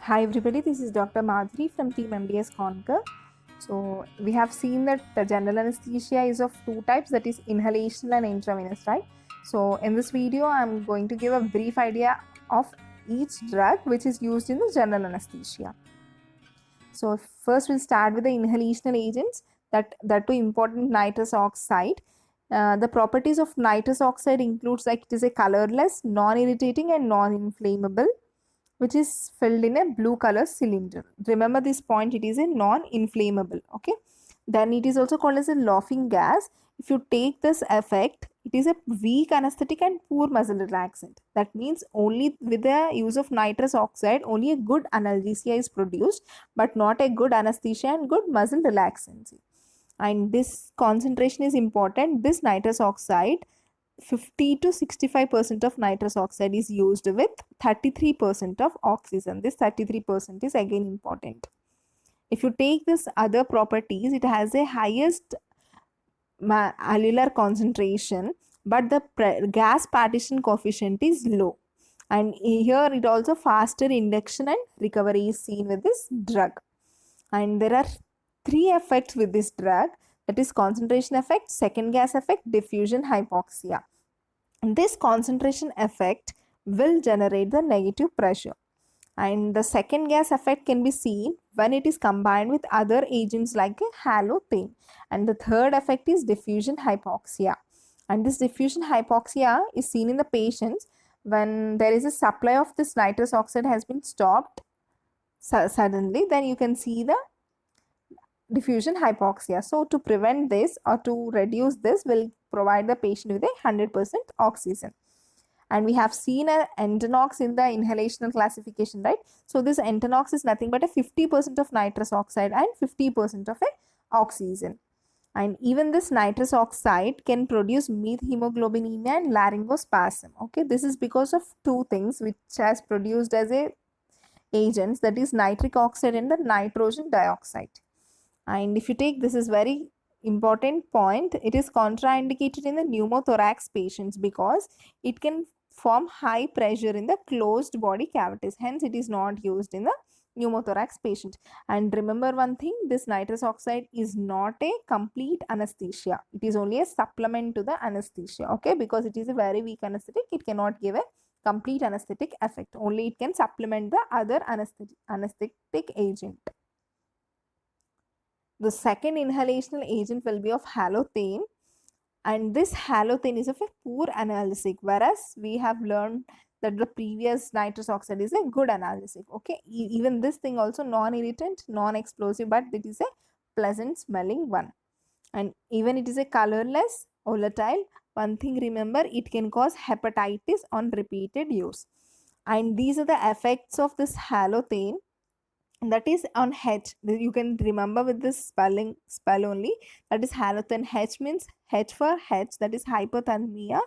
Hi everybody, this is Dr. Madhuri from Team MDS Conquer. So we have seen that the general anesthesia is of two types, that is inhalational and intravenous, right? So in this video, I'm going to give a brief idea of each drug which is used in the general anesthesia. So first we'll start with the inhalational agents, that too important, nitrous oxide. The properties of nitrous oxide includes like it is a colorless, non-irritating and non-inflammable, which is filled in a blue color cylinder. Remember this point, it is a non-inflammable. Okay, then it is also called as a laughing gas. If you take this effect, it is a weak anesthetic and poor muscle relaxant. That means only with the use of nitrous oxide only a good analgesia is produced, but not a good anesthesia and good muscle relaxancy. And this concentration is important. This nitrous oxide, 50 to 65% of nitrous oxide is used with 33% of oxygen. This 33% is again important. If you take this other properties, it has a highest allular concentration, but the gas partition coefficient is low. And here it also faster induction and recovery is seen with this drug. And there are three effects with this drug, that is concentration effect, second gas effect, diffusion hypoxia. This concentration effect will generate the negative pressure, and the second gas effect can be seen when it is combined with other agents like a halothane, and the third effect is diffusion hypoxia. And this diffusion hypoxia is seen in the patients when there is a supply of this nitrous oxide has been stopped suddenly, then you can see the diffusion hypoxia. So to prevent this or to reduce this, we'll provide the patient with a 100% oxygen. And we have seen an Entonox in the inhalational classification, right? So this Entonox is nothing but a 50% of nitrous oxide and 50% of a oxygen. And even this nitrous oxide can produce methemoglobinemia and laryngospasm. Okay, this is because of two things which has produced as a agents, that is nitric oxide and the nitrogen dioxide. And if you take, this is very important point, it is contraindicated in the pneumothorax patients because it can form high pressure in the closed body cavities. Hence, it is not used in the pneumothorax patient. And remember one thing, this nitrous oxide is not a complete anesthesia. It is only a supplement to the anesthesia. Okay, because it is a very weak anesthetic, it cannot give a complete anesthetic effect. Only it can supplement the other anesthetic agent. The second inhalational agent will be of halothane, and this halothane is of a poor analgesic, whereas we have learned that the previous nitrous oxide is a good analgesic. Okay, even this thing also non-irritant, non-explosive, but it is a pleasant smelling one. And even it is a colorless, volatile. One thing remember, it can cause hepatitis on repeated use. And these are the effects of this halothane, that is on H. You can remember with this spell only, that is halothane. H means H for H, that is hypothermia,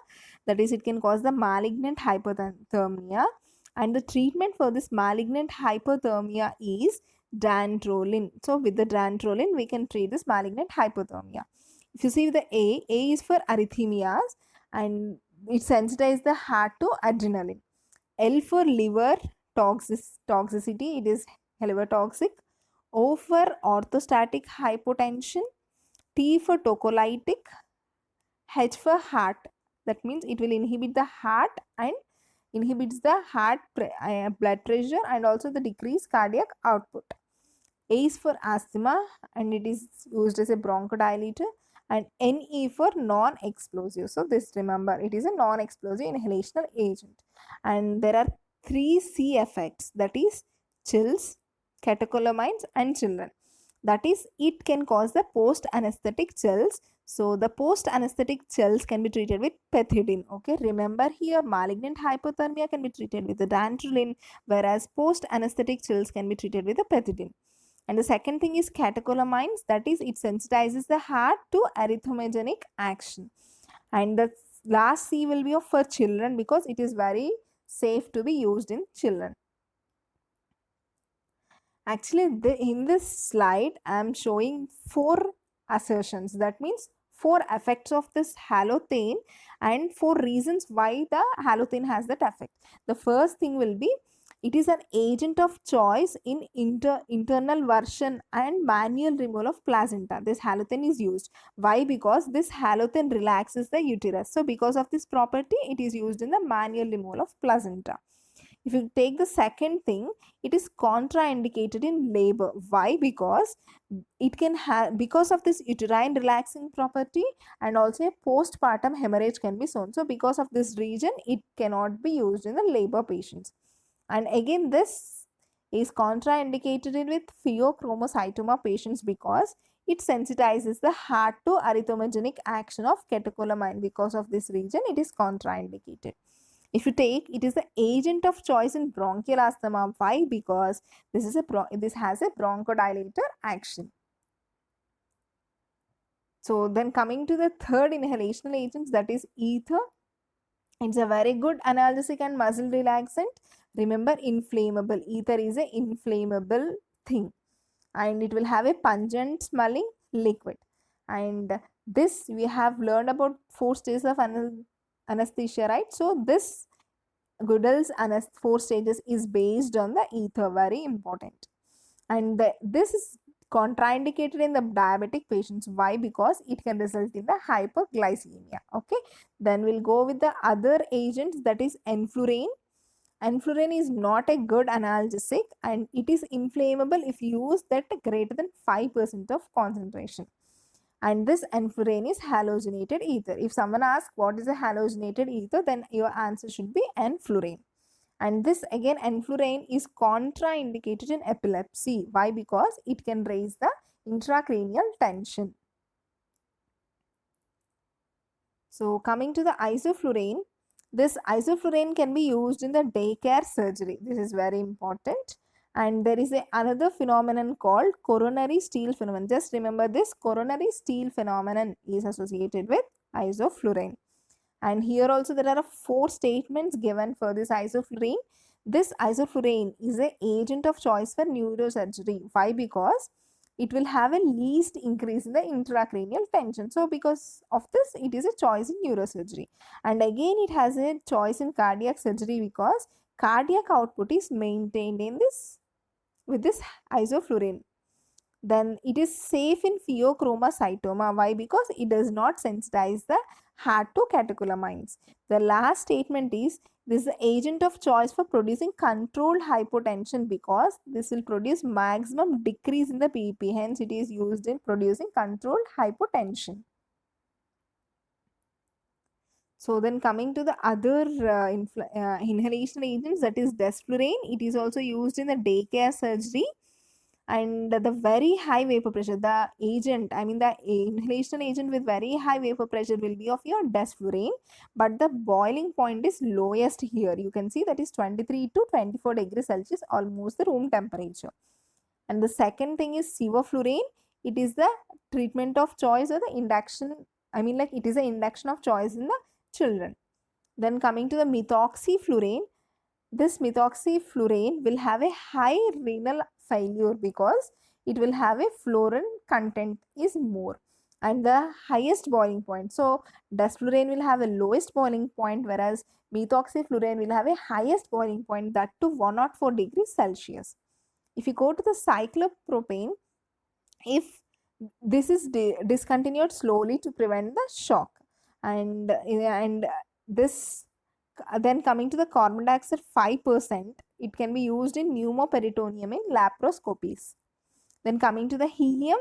that is it can cause the malignant hypothermia, and the treatment for this malignant hypothermia is dantrolene. So with the dantrolene we can treat this malignant hypothermia. If you see the A is for arrhythmias, and it sensitizes the heart to adrenaline. L for liver toxicity, it is liver toxic. O for orthostatic hypotension. T for tocolytic. H for heart, that means it will inhibit the heart and inhibits the heart blood pressure and also the decreased cardiac output. A is for asthma, and it is used as a bronchodilator, and NE for non-explosive. So this, remember, it is a non-explosive inhalational agent. And there are 3 C effects, that is chills, catecholamines and children. That is, it can cause the post-anesthetic chills. So the post-anesthetic chills can be treated with pethidine. Okay, remember here malignant hypothermia can be treated with the dantrolene, whereas post-anesthetic chills can be treated with the pethidine. And the second thing is catecholamines, that is it sensitizes the heart to arrhythmogenic action. And the last C will be for children because it is very safe to be used in children. Actually, in this slide, I am showing 4 assertions. That means 4 effects of this halothane and 4 reasons why the halothane has that effect. The first thing will be It is an agent of choice in internal version and manual removal of placenta. This halothane is used. Why? Because this halothane relaxes the uterus. So because of this property, it is used in the manual removal of placenta. If you take the second thing, it is contraindicated in labor. Why? Because it can have, because of this uterine relaxing property, and also a postpartum hemorrhage can be shown. So because of this reason, it cannot be used in the labor patients. And again, this is contraindicated with pheochromocytoma patients because it sensitizes the heart to arrhythmogenic action of catecholamine. Because of this reason, it is contraindicated. If you take, it is the agent of choice in bronchial asthma. Why? Because this has a bronchodilator action. So then coming to the third inhalational agents, that is ether. It's a very good analgesic and muscle relaxant. Remember, inflammable. Ether is an inflammable thing, and it will have a pungent smelling liquid. And this, we have learned about 4 stages of anesthesia, right? So this Goodell's 4 stages is based on the ether, very important. And this is contraindicated in the diabetic patients. Why? Because it can result in the hyperglycemia. Okay, then we'll go with the other agents, that is enflurane. Enflurane is not a good analgesic, and it is inflammable if used at greater than 5% of concentration. And this enflurane is halogenated ether. If someone asks what is a halogenated ether, then your answer should be enflurane. And this again, enflurane is contraindicated in epilepsy. Why? Because it can raise the intracranial tension. So coming to the isoflurane, this isoflurane can be used in the daycare surgery. This is very important. And there is another phenomenon called coronary steal phenomenon. Just remember this, coronary steal phenomenon is associated with isoflurane. And here also there are 4 statements given for this isoflurane. This isoflurane is an agent of choice for neurosurgery. Why? Because it will have a least increase in the intracranial tension. So because of this, it is a choice in neurosurgery. And again, it has a choice in cardiac surgery because cardiac output is maintained in this with this isoflurane. Then it is safe in pheochromocytoma. Why? Because it does not sensitize the heart to catecholamines. The last statement is this is the agent of choice for producing controlled hypotension because this will produce maximum decrease in the PP. Hence, it is used in producing controlled hypotension. So then coming to the other inhalation agents, that is desflurane. It is also used in the daycare surgery. And the very high vapor pressure, the agent, I mean the inhalation agent with very high vapor pressure will be of your desflurane, but the boiling point is lowest here. You can see that is 23 to 24 degrees Celsius, almost the room temperature. And the second thing is sevoflurane. It is the treatment of choice or the induction, I mean like it is an induction of choice in the children. Then coming to the methoxyflurane, this methoxyflurane will have a high renal failure because it will have a fluorine content is more and the highest boiling point. So desflurane will have a lowest boiling point, whereas methoxyflurane will have a highest boiling point, that to 104 degrees Celsius. If you go to the cyclopropane, if this is discontinued slowly to prevent the shock, and this then coming to the carbon dioxide 5%, it can be used in pneumoperitoneum in laparoscopies. Then coming to the helium,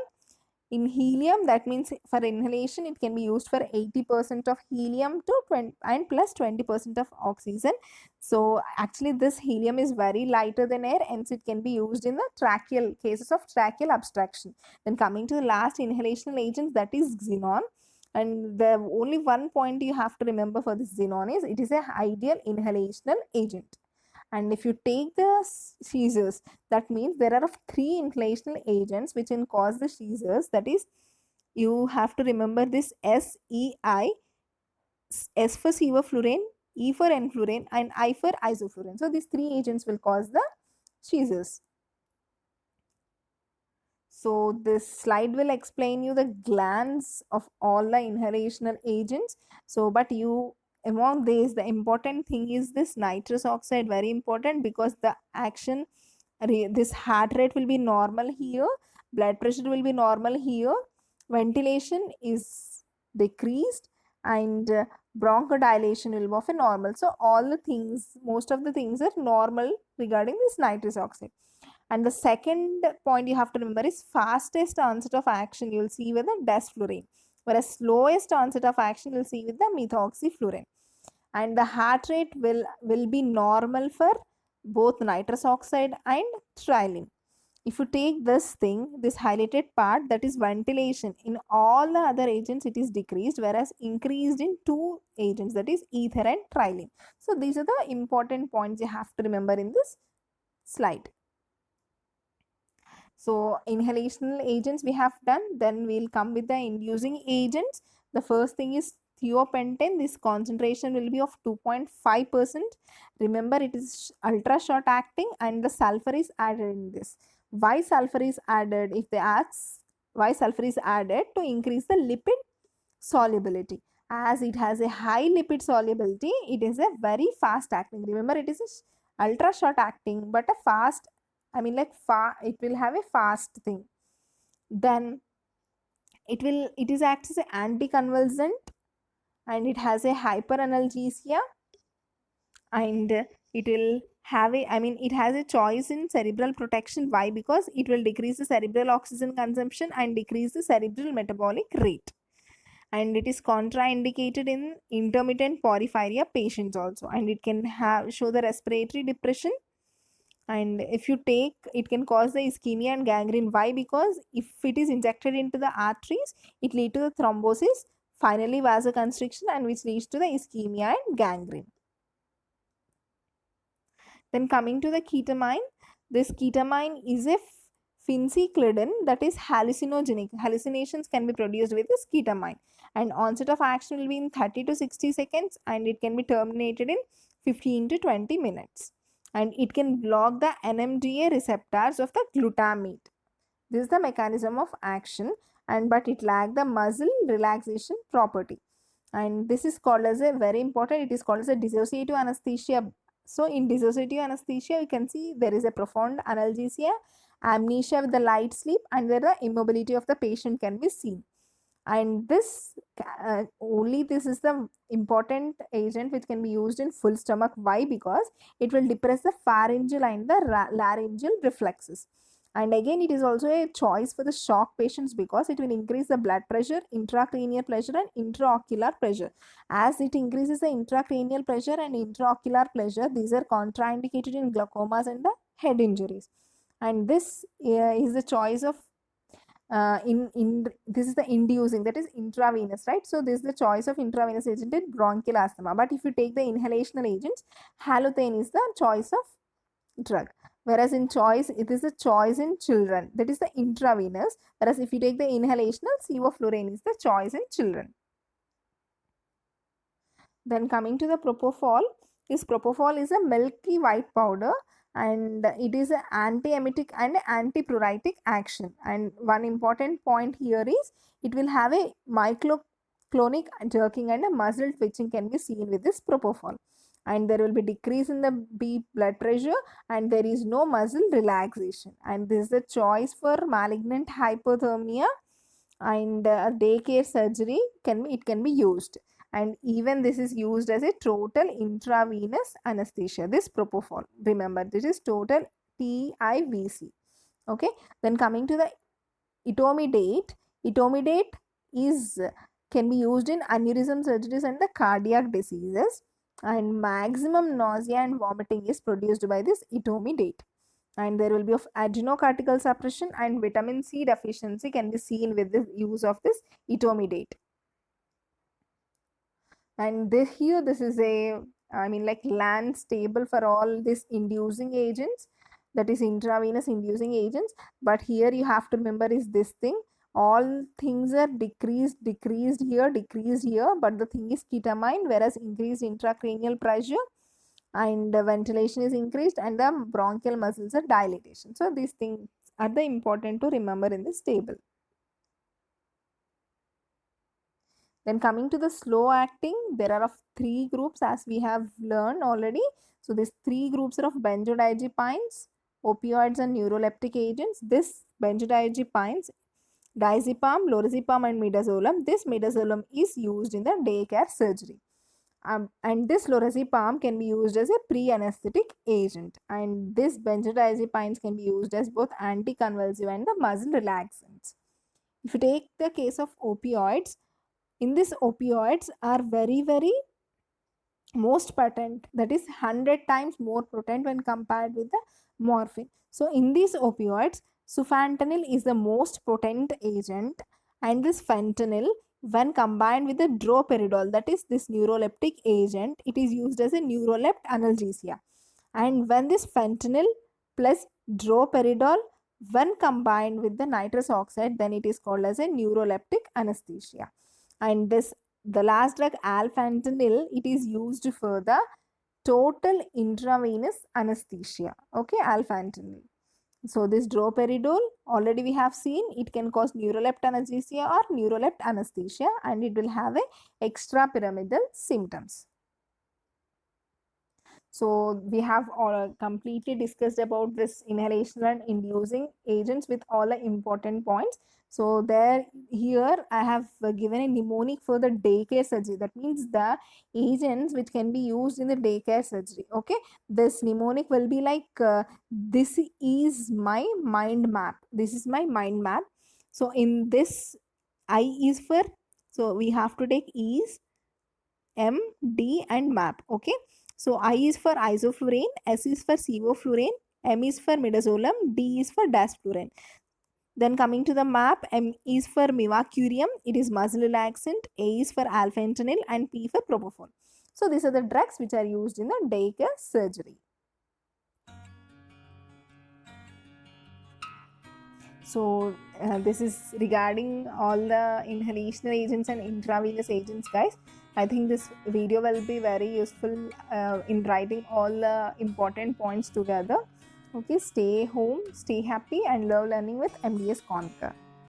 in helium, that means for inhalation, it can be used for 80% of helium to 20 and plus 20% of oxygen. So actually this helium is very lighter than air, hence it can be used in the tracheal cases of tracheal obstruction. Then coming to the last inhalational agent, that is xenon. And the only one point you have to remember for this xenon is it is a ideal inhalational agent. And if you take the seizures, that means there are 3 inhalational agents which can cause the seizures. That is, you have to remember this SEI, S for sevoflurane, E for enflurane, and I for isoflurane. So these 3 agents will cause the seizures. So this slide will explain you the glands of all the inhalational agents. So, but you among these, the important thing is this nitrous oxide, very important, because the action, this heart rate will be normal here, blood pressure will be normal here, ventilation is decreased, and bronchodilation will be of a normal. So all the things, most of the things are normal regarding this nitrous oxide. And the second point you have to remember is fastest onset of action you'll see with the desflurane, whereas slowest onset of action you'll see with the methoxyflurane. And the heart rate will be normal for both nitrous oxide and trilene. If you take this thing, this highlighted part, that is ventilation, in all the other agents it is decreased, whereas increased in two agents, that is ether and trilene. So these are the important points you have to remember in this slide. So inhalational agents we have done, then we'll come with the inducing agents. The first thing is thiopentane. This concentration will be of 2.5%. Remember, it is ultra short acting and the sulfur is added in this. Why sulfur is added? If they ask why sulfur is added, to increase the lipid solubility. As it has a high lipid solubility, it is a very fast acting. Remember, it is a ultra short acting but a fast, I mean like it will have a fast thing. Then it is acts as an anticonvulsant, and it has a hyperanalgesia, and it will have a, I mean it has a choice in cerebral protection. Why? Because it will decrease the cerebral oxygen consumption and decrease the cerebral metabolic rate. And it is contraindicated in intermittent porphyria patients also, and it can show the respiratory depression. And if you take, it can cause the ischemia and gangrene. Why? Because if it is injected into the arteries, it leads to the thrombosis, finally vasoconstriction, and which leads to the ischemia and gangrene. Then coming to the ketamine, this ketamine is a phencyclidine that is hallucinogenic. Hallucinations can be produced with this ketamine, and onset of action will be in 30 to 60 seconds, and it can be terminated in 15 to 20 minutes. And it can block the NMDA receptors of the glutamate. This is the mechanism of action, and but it lacks the muscle relaxation property. And this is called as a very important, it is called as a dissociative anesthesia. So in dissociative anesthesia, you can see there is a profound analgesia, amnesia with the light sleep, and where the immobility of the patient can be seen. And this only this is the important agent which can be used in full stomach. Why? Because it will depress the pharyngeal and the laryngeal reflexes. And again, it is also a choice for the shock patients because it will increase the blood pressure, intracranial pressure, and intraocular pressure. As it increases the intracranial pressure and intraocular pressure, these are contraindicated in glaucomas and the head injuries. And this is the choice of in this is the inducing, that is intravenous, right? So this is the choice of intravenous agent in bronchial asthma. But if you take the inhalational agents, halothane is the choice of drug. Whereas in choice, it is the choice in children, that is the intravenous. Whereas if you take the inhalational, sevoflurane is the choice in children. Then coming to the propofol, this propofol is a milky white powder, and it is an antiemetic and antipruritic action. And one important point here is it will have a myoclonic jerking and a muscle twitching can be seen with this propofol. And there will be decrease in the blood pressure, and there is no muscle relaxation. And this is the choice for malignant hypothermia, and daycare surgery can be used. And even this is used as a total intravenous anesthesia, this propofol. Remember, this is total TIVC. Okay. Then coming to the etomidate. Etomidate is can be used in aneurysm surgeries and the cardiac diseases. And maximum nausea and vomiting is produced by this etomidate. And there will be of adrenocortical suppression, and vitamin C deficiency can be seen with the use of this etomidate. And this is a, I mean like Lanz table for all these inducing agents, that is intravenous inducing agents. But here you have to remember is this thing, all things are decreased here, but the thing is ketamine, whereas increased intracranial pressure, and the ventilation is increased, and the bronchial muscles are dilatation. So these things are the important to remember in this table. Then coming to the slow acting, there are of three groups as we have learned already. So these three groups are of benzodiazepines, opioids and neuroleptic agents. This benzodiazepines, diazepam, lorazepam and midazolam. This midazolam is used in the daycare surgery. And this lorazepam can be used as a pre-anesthetic agent. And this benzodiazepines can be used as both anticonvulsive and the muscle relaxants. If you take the case of opioids, in this opioids are very most potent, that is 100 times more potent when compared with the morphine. So in these opioids, sufentanil is the most potent agent, and this fentanyl, when combined with the droperidol, that is this neuroleptic agent, it is used as a neurolept analgesia. And when this fentanyl plus droperidol, when combined with the nitrous oxide, then it is called as a neuroleptic anesthesia. And this, the last drug alfentanil, it is used for the total intravenous anesthesia. Okay, alfentanil. So this droperidol, already we have seen, it can cause neurolept analgesia or neurolept anesthesia, and it will have a extrapyramidal symptoms. So we have all completely discussed about this inhalation and inducing agents with all the important points. So here I have given a mnemonic for the daycare surgery. That means the agents which can be used in the daycare surgery. Okay, this mnemonic will be like this is my mind map. This is my mind map. So in this, I is for, so we have to take is, M, D and map. Okay. So I is for isoflurane, S is for sevoflurane, M is for midazolam, D is for dasflurane. Then coming to the map, M is for mivacurium, it is muscle relaxant, A is for alfentanil and P for propofol. So these are the drugs which are used in the daycare surgery. So this is regarding all the inhalational agents and intravenous agents, guys. I think this video will be very useful in writing all the important points together. Okay, stay home, stay happy and love learning with MBS Conquer.